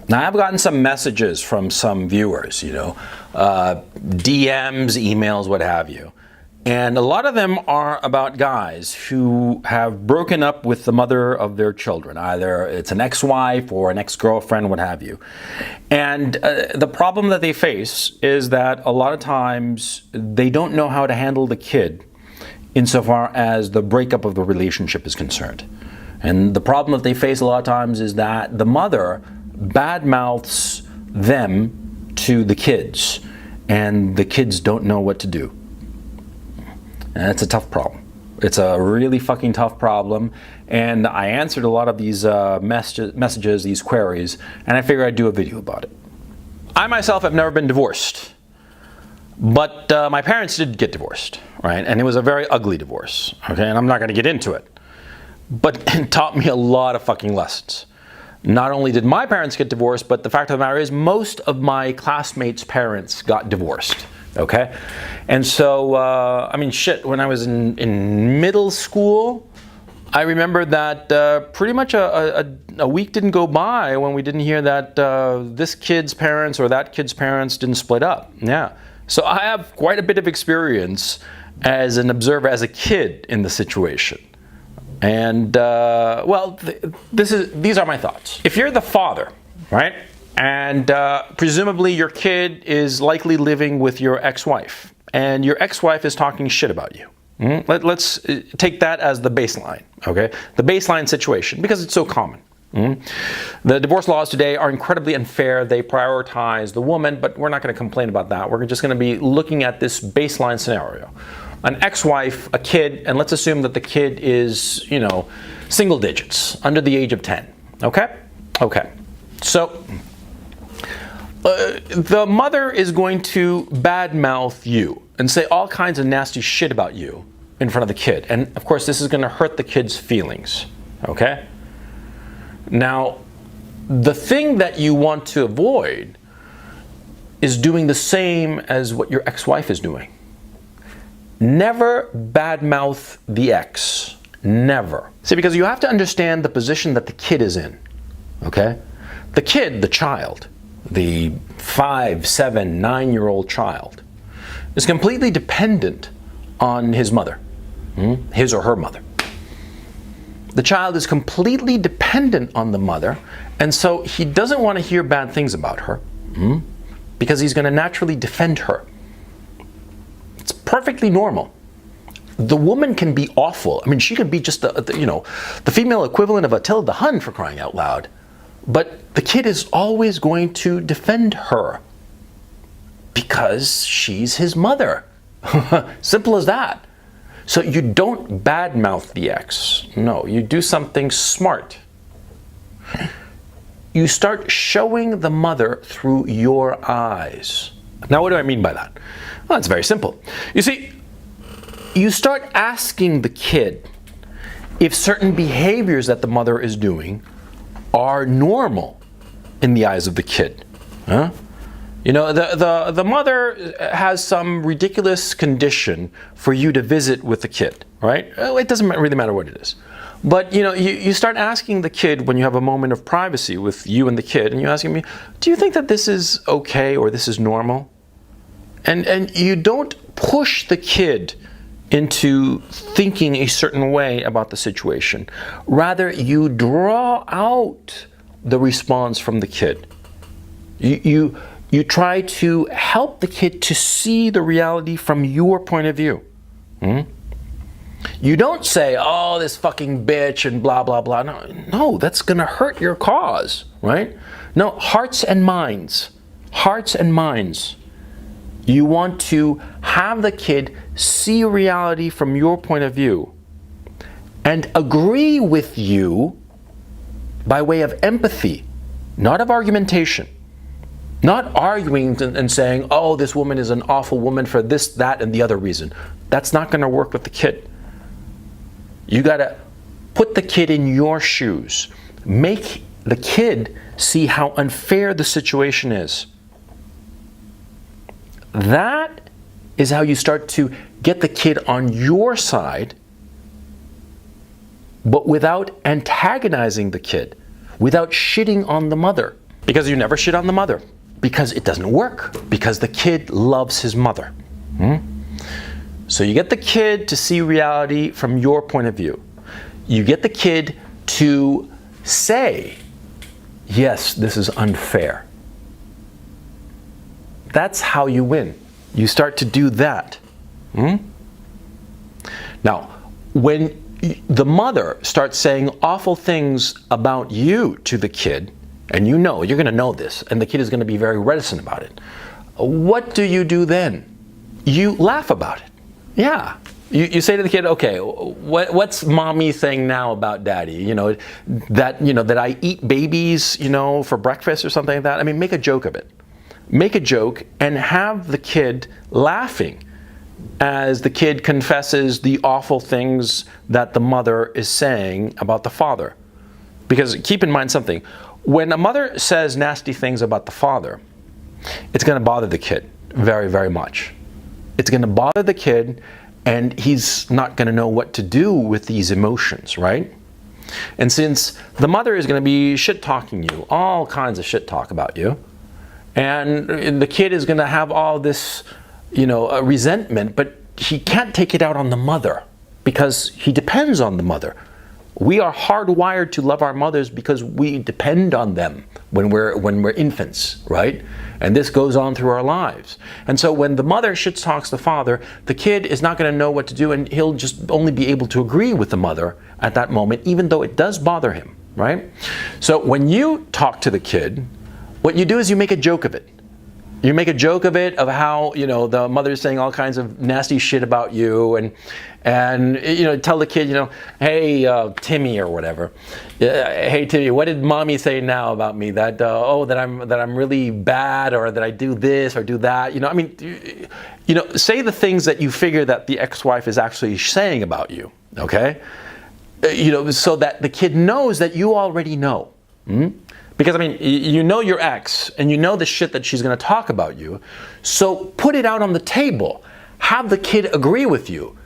Now, I've gotten some messages from some viewers, DMs, emails, what have you. And a lot of them are about guys who have broken up with the mother of their children. Either it's an ex-wife or an ex-girlfriend, what have you. And the problem that they face is that a lot of times they don't know how to handle the kid insofar as the breakup of the relationship is concerned. And the problem that they face a lot of times is that the mother badmouths them to the kids, and the kids don't know what to do. And it's a tough problem. It's a really fucking tough problem. And I answered a lot of these messages, these queries, and I figured I'd do a video about it. I myself have never been divorced, but my parents did get divorced, right? And it was a very ugly divorce, okay? And I'm not gonna get into it. But it taught me a lot of fucking lessons. Not only did my parents get divorced, but the fact of the matter is most of my classmates' parents got divorced. Okay, and so I mean, shit. When I was in middle school, I remember that pretty much a week didn't go by when we didn't hear that this kid's parents or that kid's parents didn't split up. Yeah, so I have quite a bit of experience as an observer, as a kid in the situation. And well, these are my thoughts. If you're the father, right? And presumably your kid is likely living with your ex-wife, and your ex-wife is talking shit about you. Let's take that as the baseline, okay? The baseline situation, because it's so common. The divorce laws today are incredibly unfair. They prioritize the woman, but we're not going to complain about that. We're just going to be looking at this baseline scenario. An ex-wife, a kid, and let's assume that the kid is, single digits, under the age of 10, okay? Okay, so the mother is going to badmouth you and say all kinds of nasty shit about you in front of the kid. And of course, this is going to hurt the kid's feelings, okay? Now, the thing that you want to avoid is doing the same as what your ex-wife is doing. Never badmouth the ex. Never. See, because you have to understand the position that the kid is in, okay? The kid, the child, the 5, 7, 9-year-old child is completely dependent on his mother, his or her mother. The child is completely dependent on the mother, and so he doesn't want to hear bad things about her because he's going to naturally defend her. It's perfectly normal. The woman can be awful. I mean, she could be just the female equivalent of Attila the Hun, for crying out loud. But the kid is always going to defend her because she's his mother. Simple as that. So you don't badmouth the ex. No, you do something smart. You start showing the mother through your eyes. Now, what do I mean by that? Well, it's very simple. You see, you start asking the kid if certain behaviors that the mother is doing are normal in the eyes of the kid. Huh? The mother has some ridiculous condition for you to visit with the kid, right? It doesn't really matter what it is. But you start asking the kid when you have a moment of privacy with you and the kid, and you're asking me, do you think that this is okay or this is normal? And you don't push the kid into thinking a certain way about the situation. Rather, you draw out the response from the kid. You try to help the kid to see the reality from your point of view. You don't say, oh, this fucking bitch and blah, blah, blah. No, that's going to hurt your cause, right? No, hearts and minds. Hearts and minds. You want to have the kid see reality from your point of view and agree with you by way of empathy, not of argumentation. Not arguing and saying, oh, this woman is an awful woman for this, that, and the other reason. That's not going to work with the kid. You got to put the kid in your shoes. Make the kid see how unfair the situation is. That is how you start to get the kid on your side, but without antagonizing the kid, without shitting on the mother. Because you never shit on the mother. Because it doesn't work. Because the kid loves his mother. So you get the kid to see reality from your point of view. You get the kid to say, yes, this is unfair. That's how you win. You start to do that. Now, when the mother starts saying awful things about you to the kid, and you know, you're going to know this, and the kid is going to be very reticent about it, what do you do then? You laugh about it. Yeah. You say to the kid, okay, what's mommy saying now about daddy? That I eat babies, for breakfast or something like that. I mean, make a joke of it. Make a joke and have the kid laughing as the kid confesses the awful things that the mother is saying about the father. Because keep in mind something, when a mother says nasty things about the father, it's going to bother the kid very, very much. It's going to bother the kid, and he's not going to know what to do with these emotions, right? And since the mother is going to be shit-talking you, all kinds of shit talk about you, and the kid is going to have all this, resentment, but he can't take it out on the mother because he depends on the mother. We are hardwired to love our mothers because we depend on them when we're infants, right? And this goes on through our lives. And so when the mother shit talks the father, the kid is not going to know what to do, and he'll just only be able to agree with the mother at that moment, even though it does bother him, right? So when you talk to the kid, what you do is you make a joke of it. You make a joke of it, of how, the mother is saying all kinds of nasty shit about you, and tell the kid, hey, Timmy or whatever, hey Timmy, what did mommy say now about me? That that I'm really bad, or that I do this or do that. Say the things that you figure that the ex-wife is actually saying about you. Okay, so that the kid knows that you already know. Because, you know your ex, and you know the shit that she's going to talk about you. So put it out on the table. Have the kid agree with you.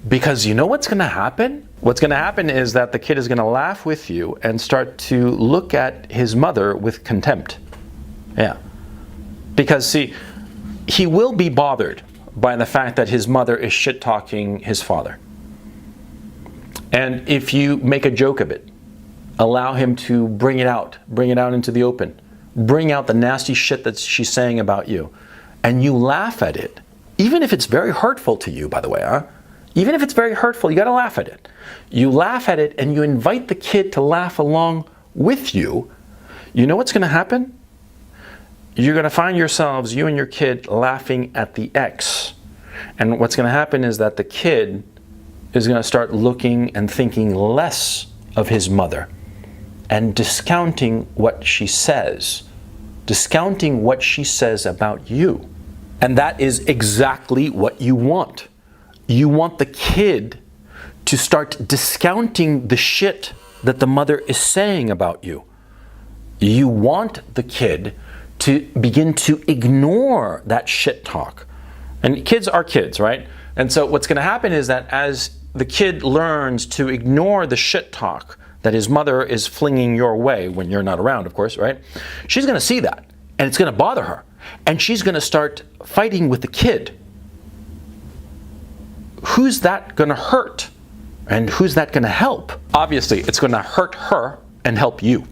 Because you know what's going to happen? What's going to happen is that the kid is going to laugh with you and start to look at his mother with contempt. Yeah. Because, see, he will be bothered by the fact that his mother is shit-talking his father. And if you make a joke of it, allow him to bring it out into the open. Bring out the nasty shit that she's saying about you. And you laugh at it. Even if it's very hurtful to you, by the way, Even if it's very hurtful, you gotta laugh at it. You laugh at it and you invite the kid to laugh along with you. You know what's gonna happen? You're gonna find yourselves, you and your kid, laughing at the ex. And what's gonna happen is that the kid is gonna start looking and thinking less of his mother, and discounting what she says about you. And that is exactly what you want. You want the kid to start discounting the shit that the mother is saying about you. You want the kid to begin to ignore that shit talk. And kids are kids, right? And so what's going to happen is that as the kid learns to ignore the shit talk that his mother is flinging your way when you're not around, of course, right? She's going to see that, and it's going to bother her. And she's going to start fighting with the kid. Who's that going to hurt? And who's that going to help? Obviously, it's going to hurt her and help you.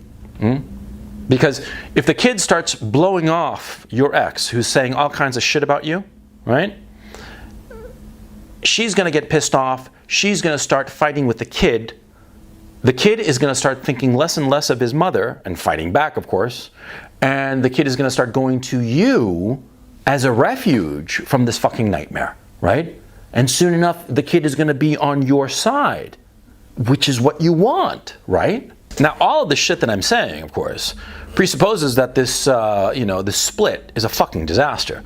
Because if the kid starts blowing off your ex, who's saying all kinds of shit about you, right? She's going to get pissed off. She's going to start fighting with the kid. The kid is going to start thinking less and less of his mother and fighting back, of course. And the kid is going to start going to you as a refuge from this fucking nightmare, right? And soon enough, the kid is going to be on your side, which is what you want, right? Now, all of the shit that I'm saying, of course, presupposes that this, this split is a fucking disaster.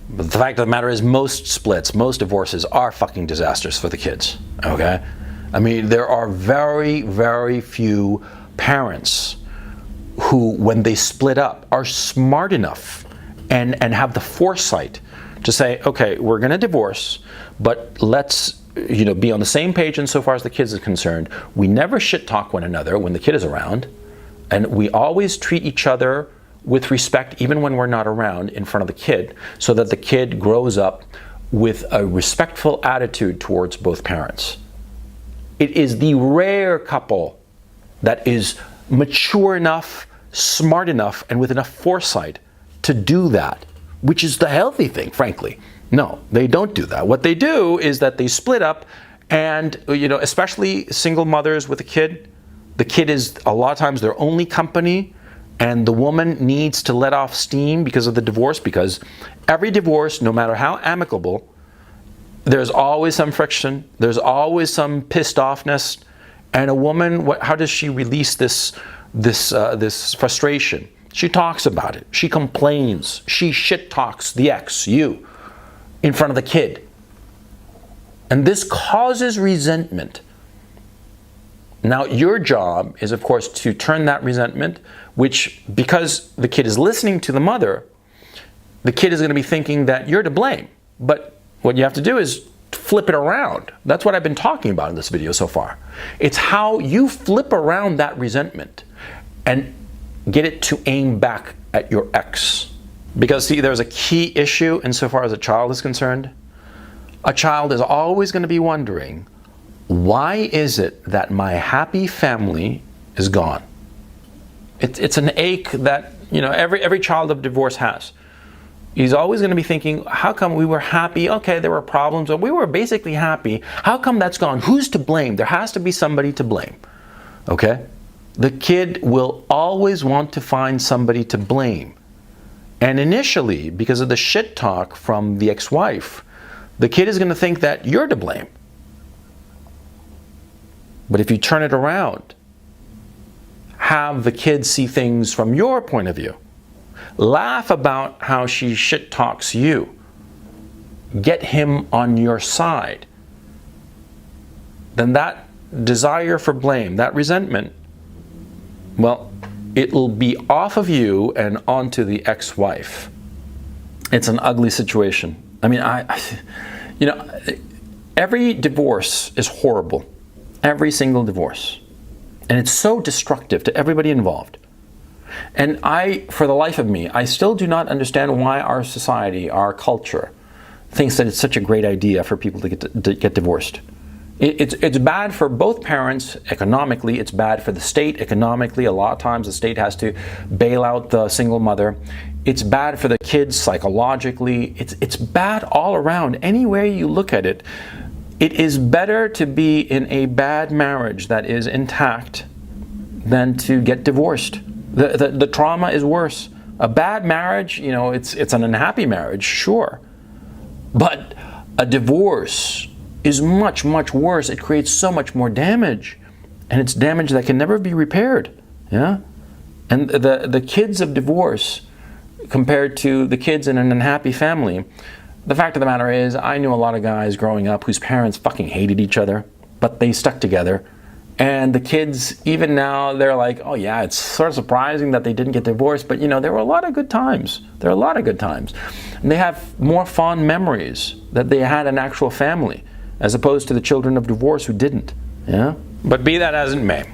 But the fact of the matter is, most splits, most divorces are fucking disasters for the kids, okay? I mean, there are very, very few parents who, when they split up, are smart enough and have the foresight to say, okay, we're going to divorce, but let's be on the same page insofar as the kids is concerned. We never shit talk one another when the kid is around. And we always treat each other with respect, even when we're not around, in front of the kid, so that the kid grows up with a respectful attitude towards both parents. It is the rare couple that is mature enough, smart enough, and with enough foresight to do that, which is the healthy thing, frankly. No, they don't do that. What they do is that they split up, and especially single mothers with a kid, the kid is a lot of times their only company, and the woman needs to let off steam because of the divorce, because every divorce, no matter how amicable, there's always some friction, there's always some pissed offness, and a woman, how does she release this frustration? She talks about it, she complains, she shit talks the ex, you, in front of the kid. And this causes resentment. Now, your job is, of course, to turn that resentment, which, because the kid is listening to the mother, the kid is going to be thinking that you're to blame. But what you have to do is flip it around. That's what I've been talking about in this video so far. It's how you flip around that resentment and get it to aim back at your ex. Because, see, there's a key issue insofar as a child is concerned. A child is always going to be wondering, why is it that my happy family is gone? It's an ache that every child of divorce has. He's always going to be thinking, how come we were happy? Okay, there were problems, but we were basically happy. How come that's gone? Who's to blame? There has to be somebody to blame. Okay? The kid will always want to find somebody to blame. And initially, because of the shit talk from the ex-wife, the kid is going to think that you're to blame. But if you turn it around, have the kid see things from your point of view, laugh about how she shit talks you, get him on your side, then that desire for blame, that resentment, well, it'll be off of you and onto the ex-wife. It's an ugly situation. I mean, every divorce is horrible. Every single divorce. And it's so destructive to everybody involved. And for the life of me, I still do not understand why our society, our culture, thinks that it's such a great idea for people to get divorced. It's bad for both parents economically. It's bad for the state economically. A lot of times the state has to bail out the single mother. It's bad for the kids psychologically. It's bad all around. Anywhere you look at it, it is better to be in a bad marriage that is intact than to get divorced. The trauma is worse. A bad marriage, it's an unhappy marriage, sure. But a divorce is much, much worse. It creates so much more damage. And it's damage that can never be repaired. Yeah? And the kids of divorce compared to the kids in an unhappy family, the fact of the matter is, I knew a lot of guys growing up whose parents fucking hated each other, but they stuck together. And the kids, even now, they're like, oh yeah, it's sort of surprising that they didn't get divorced, but there were a lot of good times. There are a lot of good times. And they have more fond memories that they had an actual family, as opposed to the children of divorce who didn't. Yeah? But be that as it may,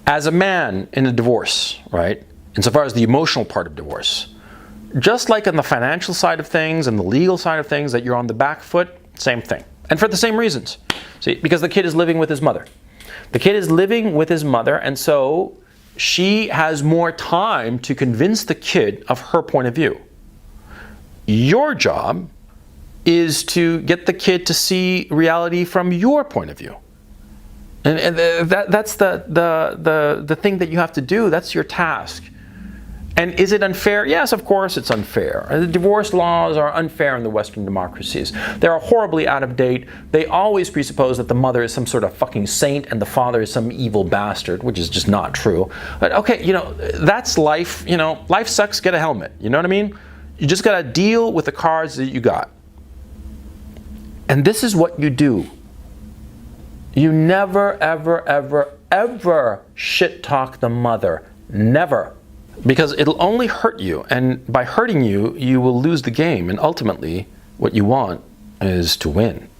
as a man in a divorce, right, insofar as the emotional part of divorce, just like on the financial side of things and the legal side of things that you're on the back foot, same thing. And for the same reasons. See, because the kid is living with his mother. The kid is living with his mother, and so she has more time to convince the kid of her point of view. Your job is to get the kid to see reality from your point of view. And that's the thing that you have to do. That's your task. And is it unfair? Yes, of course it's unfair. The divorce laws are unfair in the Western democracies. They are horribly out of date. They always presuppose that the mother is some sort of fucking saint and the father is some evil bastard, which is just not true. But okay, that's life. Life sucks, get a helmet. You know what I mean? You just gotta deal with the cards that you got. And this is what you do. You never, ever, ever, ever shit talk the mother. Never. Because it'll only hurt you, and by hurting you, you will lose the game, and ultimately, what you want is to win.